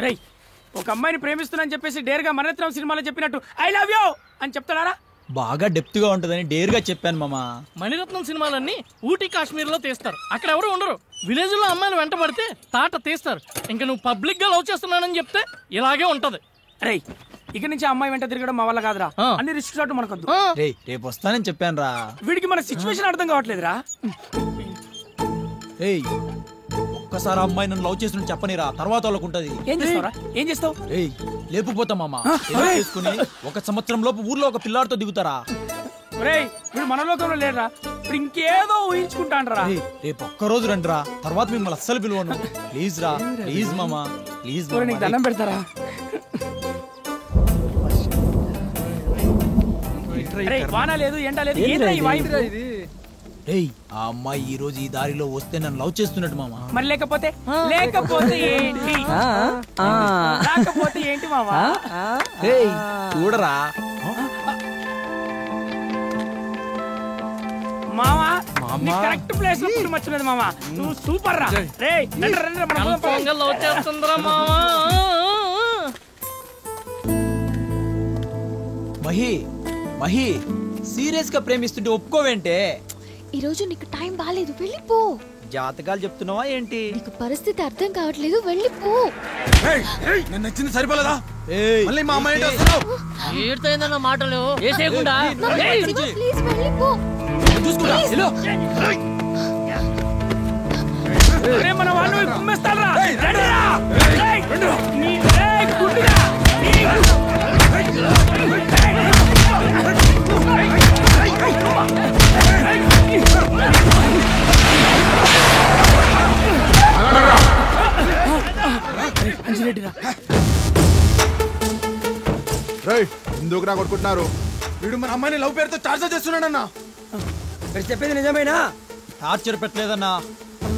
రేయ్, ఒక అమ్మాయిని ప్రేమిస్తున్నాని చెప్పేసి డేర్గా మరణత్రం సినిమాలో చెప్పినట్టు ఐ లవ్ యూ అని చెప్తాడారా? బాగా డెప్త్ గా ఉంటదని డేర్ గా చెప్పాను మామా. మణిరత్నం సినిమాలన్నీ ఊటీ కాశ్మీర్ లో తీస్తారు, అక్కడ ఎవరు ఉండరు. విలేజ్ లో అమ్మాయిలు వెంట పడితే తాట తీస్తారు. ఇంకా నువ్వు పబ్లిక్ గా లవ్ చేస్తున్నానని చెప్తే ఇలాగే ఉంటది. రేయ్, ఇక నుంచి ఆ అమ్మాయి వెంట తిరగడం మా వల్ల కాదురా. అన్ని రిస్క్ షాట్ మనకొద్దు. రేపు వస్తానని చెప్పాను రా. వీడికి మన సిచ్యువేషన్ అర్థం కావట్లేదురా. రేయ్, ఒక్కసారి అమ్మాయి నన్ను లవ్ చేసిన చెప్పనిరా, తర్వాత వాళ్ళకు ఉంటది. ఏం చేస్తావురా? ఏం చేస్తావు? రేయ్, లేపుపోతా మామా. చేసుకుని 1 సంవత్సరం లోపు ఊర్లో ఒక పిల్లాడితో దిగుతారా. రేయ్, వీడు మన లోకంలో లేడురా. ఇప్పుడు ఇంకేదో ఊహించుకుంటాండ్రా. రేపు ఒక్కరోజు రండి రా, తర్వాత మిమ్మల్ని అస్సలు పిలువను. ప్లీజ్ రా, ప్లీజ్ మామా, ప్లీజ్. నీకు దండం పెడతారా? వాన లేదు, ఎండ లేదు, ఏంట్రా ఈ వాయిదా ఇది? రేయ్, ఆ అమ్మాయి ఈ రోజు ఈ దారిలో వస్తే నన్ను లవ్ చేస్తున్నట్టు మామా. మరి లేకపోతే లేకపోతే ఏంటి? రాకపోతే ఏంటి మామా? రేయ్, చూడరా మామా, కరెక్ట్ ప్లేస్ లో పుట్టి మర్చిపోయింది మామా. నువ్వు సూపర్ రా. రేయ్, లవ్ చేస్తుందిరా మావా. మహి సీరియస్ గా ప్రేమిస్తుంటే ఒప్పుకోవేంటే? ఈ రోజు నీకు టైం బాలేదు, వెళ్ళిపో. జాతకాలు చెప్తున్నావా ఏంటి? నీకు పరిస్థితి అర్థం కావట్లేదు, వెళ్ళిపో. నన్ను నచ్చింది సరిపోలేదా? మళ్ళీ మా అమ్మాయి ఏడుతైందన్న మాటలు వేసేయకుండా ప్లీజ్ వెళ్ళిపో. మన వాళ్ళు కుమ్మేస్తారా? ఎందుకు రా కొట్టుకుంటున్నారు? వీడు మన అమ్మాయిని లవ్ పేరుతో టార్చర్ చేస్తున్నాడన్నా. చెప్పేది నిజమేనా? టార్చర్ పెట్టలేదన్నా,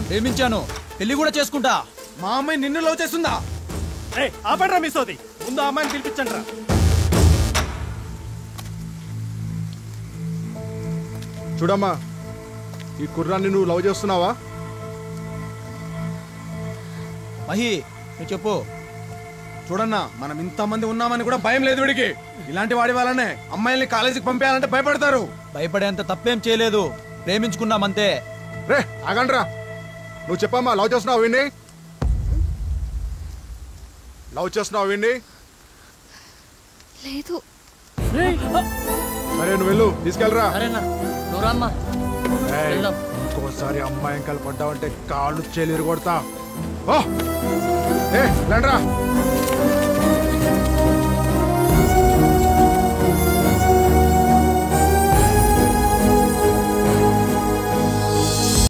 ప్రేమించాను, పెళ్లి కూడా చేసుకుంటా. మా అమ్మాయి నిన్ను లవ్ చేస్తుందా? ఆపండ్రా మీ సోది, ముందు ఆ అమ్మాయిని పిలిపించండి రా. చూడమ్మా, ఈ కుర్రాన్ని నువ్వు లవ్ చేస్తున్నావా? మహి, నువ్వు చెప్పు. చూడన్నా, మనం ఇంతమంది ఉన్నామని కూడా భయం లేదు వీడికి. ఇలాంటి వాడి వల్లనే అమ్మాయిల్ని కాలేజీకి పంపేయాలంటే భయపడతారు. భయపడేంత తప్పేం చేయలేదు, ప్రేమించుకున్నామంతే. రే ఆగండ్రా, నువ్వు చెప్పమ్మా, లవ్ చేస్తున్నావు వీడిని? లవ్ చేస్తున్నావు వీడిని? లేదు. సరే నువ్వు వెళ్ళు, తీసుకెళ్ళరా. ఏయ్, ఇంకోసారి అమ్మాయి ఎంకలు పడ్డావంటే కాళ్ళు చెల్లిరు కొడతా. రండ్రా.